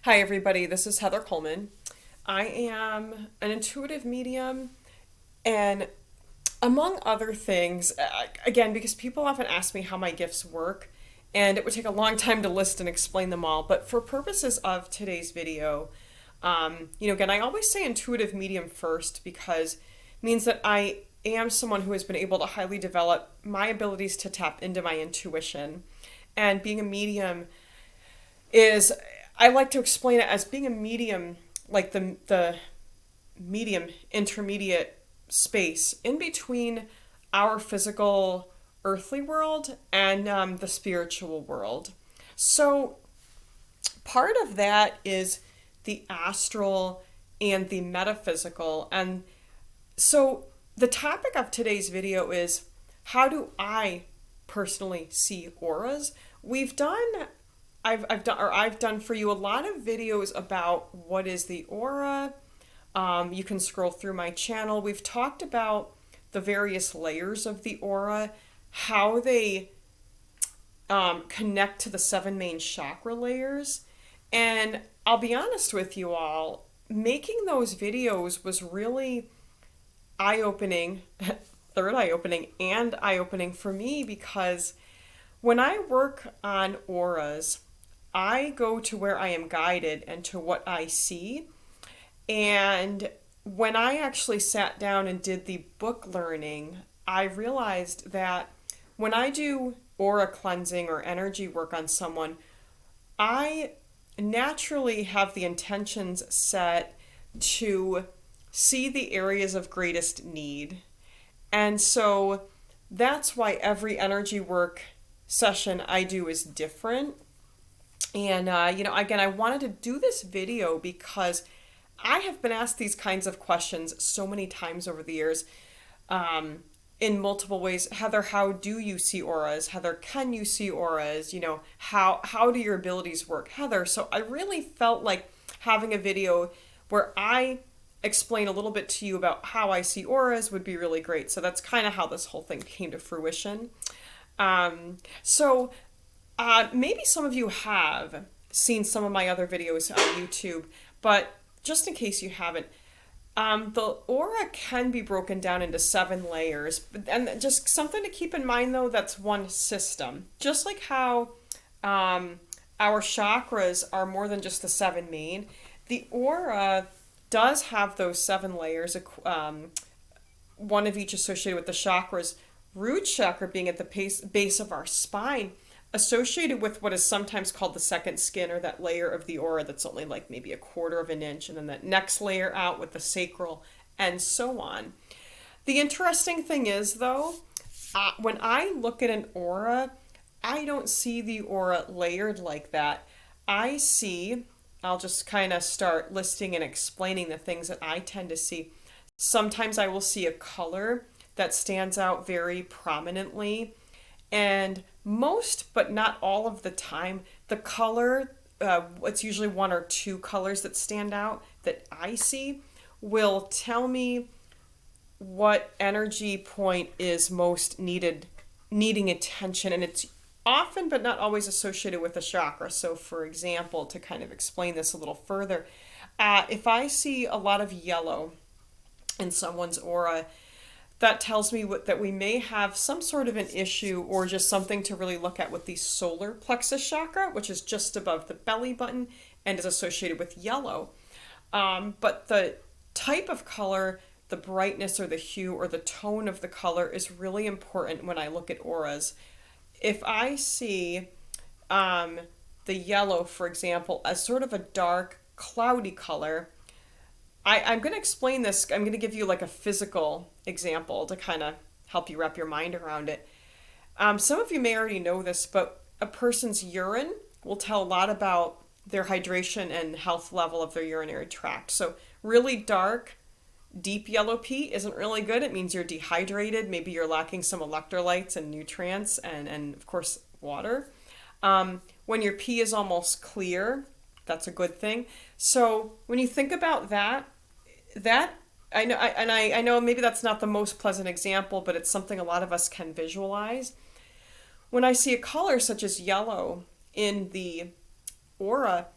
Hi, everybody. This is Heather Coleman. I am an intuitive medium, and among other things, again, because people often ask me how my gifts work, and it would take a long time to list and explain them all. But for purposes of today's video, again, I always say intuitive medium first because it means that I am someone who has been able to highly develop my abilities to tap into my intuition. And being a medium is I like to explain it as being a medium, like the medium intermediate space in between our physical earthly world and the spiritual world. So part of that is the astral and the metaphysical. And so the topic of today's video is how do I personally see auras? We've done I've done for you a lot of videos about what is the aura. You can scroll through my channel. We've talked about the various layers of the aura, how they connect to the seven main chakra layers. And I'll be honest with you all, making those videos was really eye opening, third eye opening, and eye opening for me because when I work on auras, I go to where I am guided and to what I see. And when I actually sat down and did the book learning, I realized that when I do aura cleansing or energy work on someone, I naturally have the intentions set to see the areas of greatest need. And so that's why every energy work session I do is different. And, again, I wanted to do this video because I have been asked these kinds of questions so many times over the years in multiple ways. Heather, how do you see auras? Heather, can you see auras? How do your abilities work? Heather, so I really felt like having a video where I explain a little bit to you about how I see auras would be really great. So that's kind of how this whole thing came to fruition. So maybe some of you have seen some of my other videos on YouTube, but just in case you haven't, the aura can be broken down into 7 layers. And just something to keep in mind, though, that's one system. Just like how our chakras are more than just the 7 main, the aura does have those 7 layers, one of each associated with the chakras. Root chakra being at the base of our spine, associated with what is sometimes called the second skin, or that layer of the aura that's only like maybe a quarter of an inch, and then that next layer out with the sacral, and so on. The interesting thing is, though, when I look at an aura, I don't see the aura layered like that. I'll just kind of start listing and explaining the things that I tend to see. Sometimes I will see a color that stands out very prominently. And most, but not all of the time, the color, it's usually 1 or 2 colors that stand out that I see, will tell me what energy point is most needing attention. And it's often, but not always, associated with a chakra. So, for example, to kind of explain this a little further, if I see a lot of yellow in someone's aura, that tells me that we may have some sort of an issue or just something to really look at with the solar plexus chakra, which is just above the belly button and is associated with yellow. But the type of color, the brightness or the hue or the tone of the color is really important when I look at auras. If I see the yellow, for example, as sort of a dark, cloudy color, I'm going to explain this. I'm going to give you like a physical example to kind of help you wrap your mind around it. Some of you may already know this, but a person's urine will tell a lot about their hydration and health level of their urinary tract. So really dark, deep yellow pee isn't really good. It means you're dehydrated. Maybe you're lacking some electrolytes and nutrients and of course, water. When your pee is almost clear, that's a good thing. So when you think about that I know maybe that's not the most pleasant example, but it's something a lot of us can visualize. When I see a color such as yellow in the aura,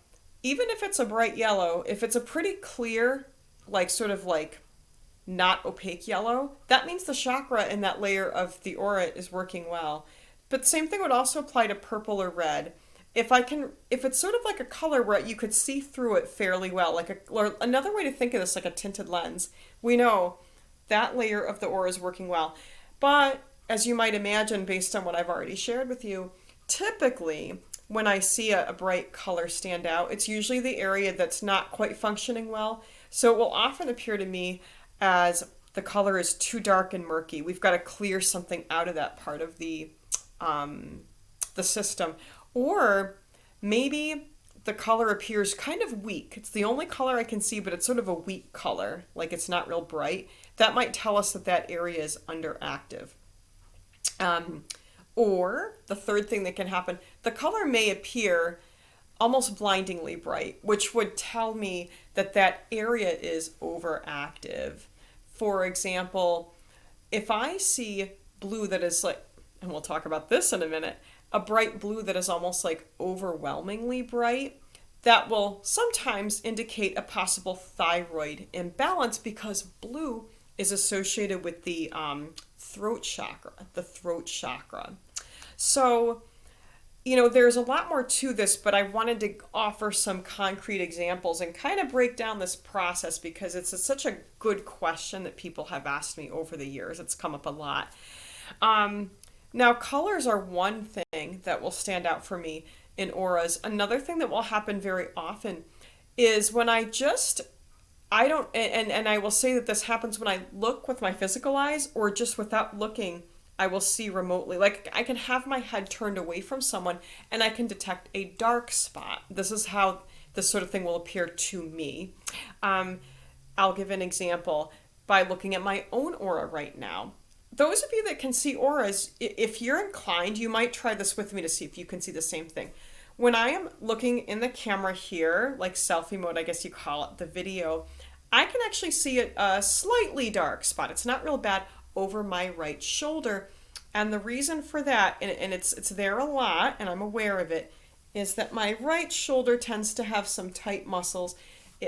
even if it's a bright yellow, if it's a pretty clear, like sort of like not opaque yellow, that means the chakra in that layer of the aura is working well. But the same thing would also apply to purple or red. If it's sort of like a color where you could see through it fairly well, or another way to think of this, like a tinted lens, we know that layer of the aura is working well. But as you might imagine, based on what I've already shared with you, typically when I see a bright color stand out, it's usually the area that's not quite functioning well. So it will often appear to me as the color is too dark and murky. We've got to clear something out of that part of the system. Or maybe the color appears kind of weak. It's the only color I can see, but it's sort of a weak color, like it's not real bright. That might tell us that that area is underactive. Or the third thing that can happen, the color may appear almost blindingly bright, which would tell me that that area is overactive. For example, if I see blue that is like, and we'll talk about this in a minute, a bright blue that is almost like overwhelmingly bright, that will sometimes indicate a possible thyroid imbalance because blue is associated with the throat chakra, So, there's a lot more to this, but I wanted to offer some concrete examples and kind of break down this process because such a good question that people have asked me over the years. It's come up a lot. Now, colors are one thing that will stand out for me in auras. Another thing that will happen very often is when I don't, and I will say that this happens when I look with my physical eyes or just without looking, I will see remotely. Like I can have my head turned away from someone and I can detect a dark spot. This is how this sort of thing will appear to me. I'll give an example by looking at my own aura right now. Those of you that can see auras, if you're inclined, you might try this with me to see if you can see the same thing. When I am looking in the camera here, like selfie mode, I guess you call it, the video, I can actually see a slightly dark spot. It's not real bad over my right shoulder. And the reason for that, and it's there a lot, and I'm aware of it, is that my right shoulder tends to have some tight muscles.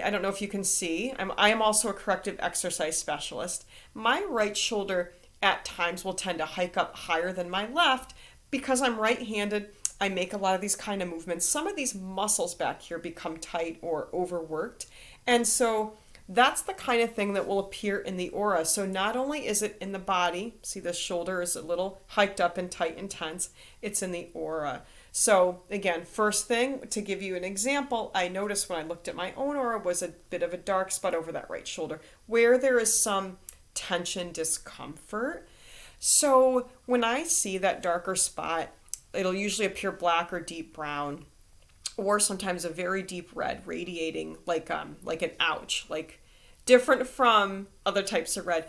I don't know if you can see. I am also a corrective exercise specialist. My right shoulder at times will tend to hike up higher than my left because I'm right-handed. I make a lot of these kind of movements. Some of these muscles back here become tight or overworked. And so that's the kind of thing that will appear in the aura. So not only is it in the body, see the shoulder is a little hiked up and tight and tense, it's in the aura. So again, first thing, to give you an example, I noticed when I looked at my own aura was a bit of a dark spot over that right shoulder where there is some tension, discomfort. So when I see that darker spot, it'll usually appear black or deep brown, or sometimes a very deep red radiating like an ouch, like different from other types of red,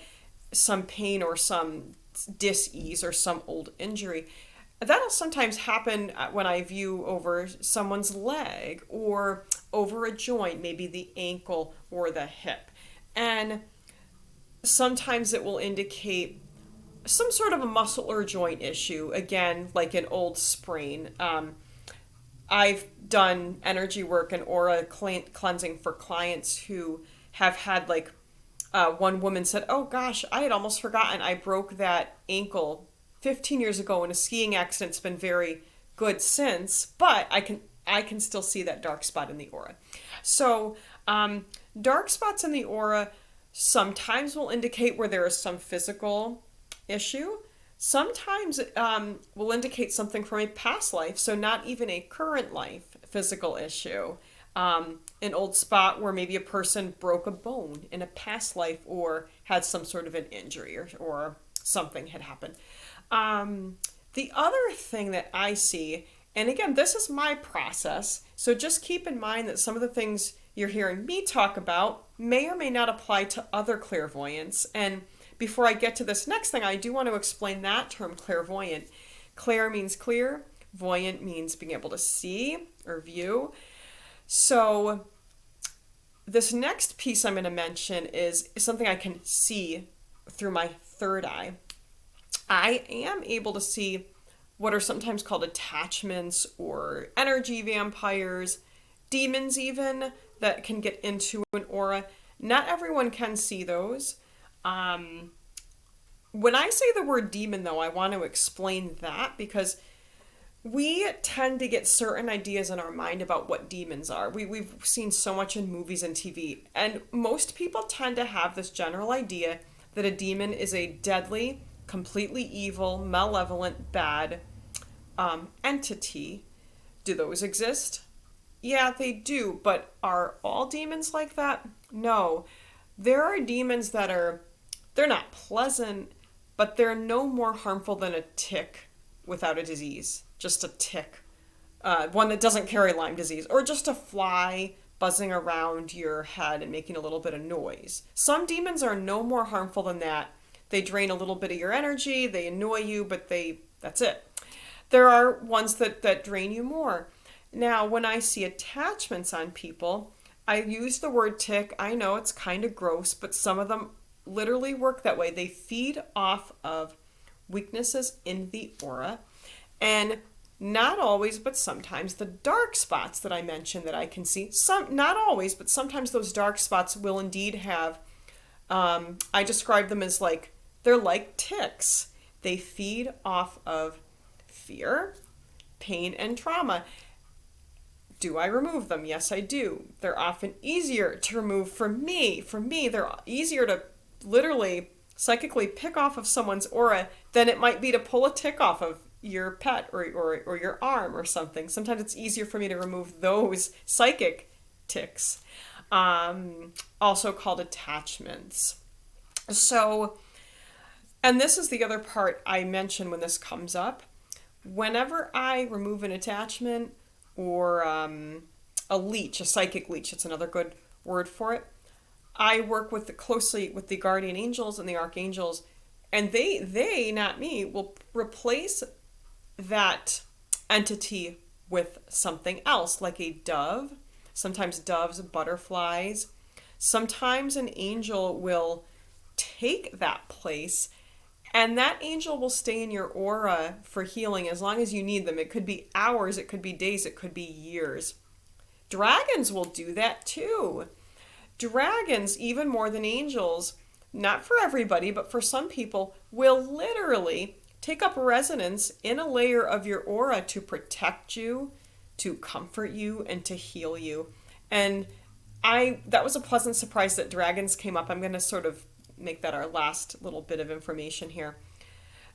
some pain or some dis-ease or some old injury. That'll sometimes happen when I view over someone's leg or over a joint, maybe the ankle or the hip. And sometimes it will indicate some sort of a muscle or joint issue, again, like an old sprain. I've done energy work and aura cleansing for clients who have had one woman said, oh gosh, I had almost forgotten I broke that ankle 15 years ago in a skiing accident. It's been very good since, but I can still see that dark spot in the aura. So dark spots in the aura sometimes will indicate where there is some physical issue. Sometimes will indicate something from a past life, so not even a current life physical issue. An old spot where maybe a person broke a bone in a past life or had some sort of an injury or something had happened. The other thing that I see, and again, this is my process, so just keep in mind that some of the things you're hearing me talk about may or may not apply to other clairvoyants. And before I get to this next thing, I do want to explain that term clairvoyant. Clair means clear, voyant means being able to see or view. So this next piece I'm going to mention is something I can see through my third eye. I am able to see what are sometimes called attachments or energy vampires. demons even that can get into an aura. Not everyone can see those. When I say the word demon, though, I want to explain that because we tend to get certain ideas in our mind about what demons are. We've seen so much in movies and TV, and most people tend to have this general idea that a demon is a deadly, completely evil, malevolent, bad entity. Do those exist? Yeah, they do, but are all demons like that? No. There are demons that they're not pleasant, but they're no more harmful than a tick without a disease. Just a tick. One that doesn't carry Lyme disease. Or just a fly buzzing around your head and making a little bit of noise. Some demons are no more harmful than that. They drain a little bit of your energy, they annoy you, but that's it. There are ones that drain you more. Now, when I see attachments on people, I use the word tick. I know it's kind of gross, but some of them literally work that way. They feed off of weaknesses in the aura, and not always, but sometimes the dark spots that I mentioned that I can see, not always, but sometimes those dark spots will indeed have, I describe them as they're like ticks. They feed off of fear, pain, and trauma. Do I remove them? Yes, I do. They're often easier to remove for me. For me, they're easier to literally psychically pick off of someone's aura than it might be to pull a tick off of your pet or your arm or something. Sometimes it's easier for me to remove those psychic ticks, also called attachments. So, and this is the other part I mention when this comes up. Whenever I remove an attachment or a leech, a psychic leech, it's another good word for it, I work closely with the guardian angels and the archangels, and they, not me, will replace that entity with something else, like a dove. Sometimes doves, butterflies. Sometimes an angel will take that place, and that angel will stay in your aura for healing as long as you need them. It could be hours, it could be days, it could be years. Dragons will do that too. Dragons, even more than angels, not for everybody, but for some people, will literally take up residence in a layer of your aura to protect you, to comfort you, and to heal you. And that was a pleasant surprise that dragons came up. I'm going to sort of make that our last little bit of information here.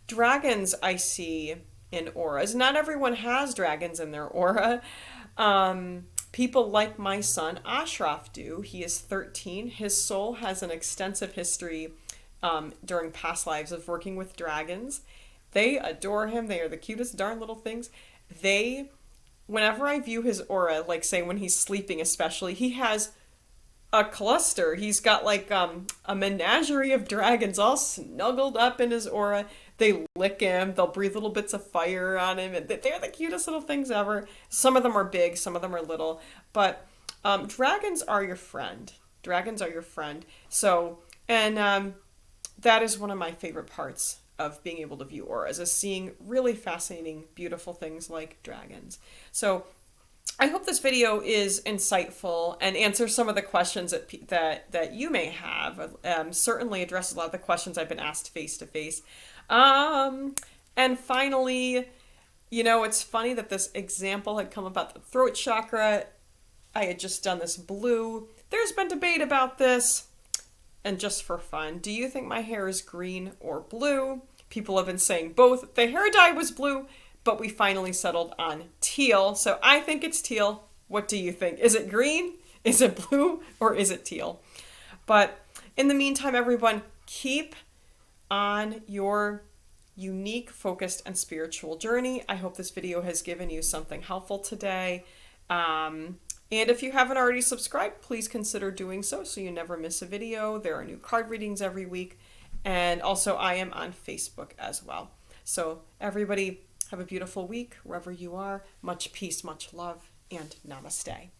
Dragons I see in auras. Not everyone has dragons in their aura. People like my son Ashraf do. He is 13. His soul has an extensive history during past lives of working with dragons. They adore him. They are the cutest darn little things. Whenever I view his aura, like say when he's sleeping especially, he has a cluster. He's got a menagerie of dragons all snuggled up in his aura. They lick him. They'll breathe little bits of fire on him. And they're the cutest little things ever. Some of them are big. Some of them are little. But dragons are your friend. Dragons are your friend. So, and that is one of my favorite parts of being able to view auras, is seeing really fascinating, beautiful things like dragons. So I hope this video is insightful and answers some of the questions that you may have. Certainly addresses a lot of the questions I've been asked face to face. And finally, it's funny that this example had come about the throat chakra. I had just done this blue. There's been debate about this. And just for fun, do you think my hair is green or blue? People have been saying both. The hair dye was blue, but we finally settled on teal. So I think it's teal. What do you think? Is it green? Is it blue? Or is it teal? But in the meantime, everyone, keep on your unique, focused, and spiritual journey. I hope this video has given you something helpful today. And if you haven't already subscribed, please consider doing so you never miss a video. There are new card readings every week. And also I am on Facebook as well. So everybody have a beautiful week wherever you are. Much peace, much love, and namaste.